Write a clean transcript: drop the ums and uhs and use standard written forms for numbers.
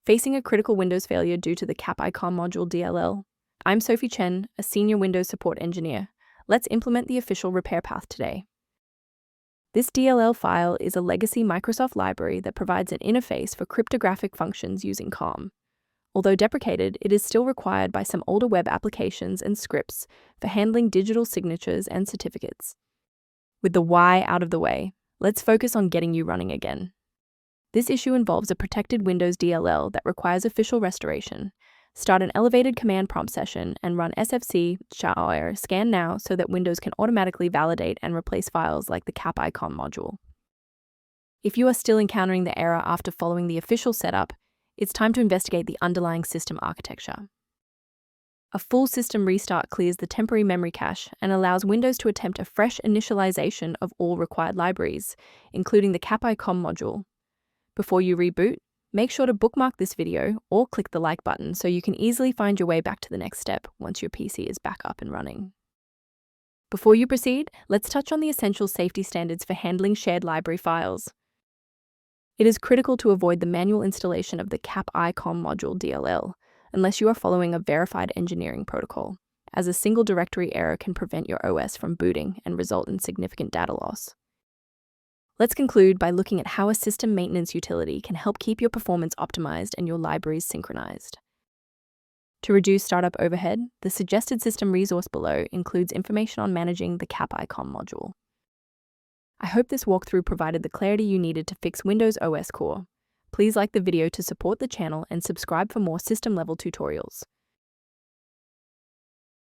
Facing a critical Windows failure due to the CryptoAPI COM module DLL. I'm Sophie Chen, a senior Windows support engineer. Let's implement the official repair path today. This DLL file is a legacy Microsoft library that provides an interface for cryptographic functions using COM. Although deprecated, it is still required by some older web applications and scripts for handling digital signatures and certificates. With the why out of the way, let's focus on getting you running again. This issue involves a protected Windows DLL that requires official restoration. Start an elevated command prompt session and run sfc scan now so that Windows can automatically validate and replace files like the CryptoAPI COM module. If you are still encountering the error after following the official setup, it's time to investigate the underlying system architecture. A full system restart clears the temporary memory cache and allows Windows to attempt a fresh initialization of all required libraries, including the CryptoAPI COM module. Before you reboot, make sure to bookmark this video or click the like button so you can easily find your way back to the next step once your PC is back up and running. Before you proceed, let's touch on the essential safety standards for handling shared library files. It is critical to avoid the manual installation of the CryptoAPI COM module DLL unless you are following a verified engineering protocol, as a single directory error can prevent your OS from booting and result in significant data loss. Let's conclude by looking at how a system maintenance utility can help keep your performance optimized and your libraries synchronized. To reduce startup overhead, the suggested system resource below includes information on managing the CryptoAPI COM module. I hope this walkthrough provided the clarity you needed to fix Windows OS Core. Please like the video to support the channel and subscribe for more system-level tutorials.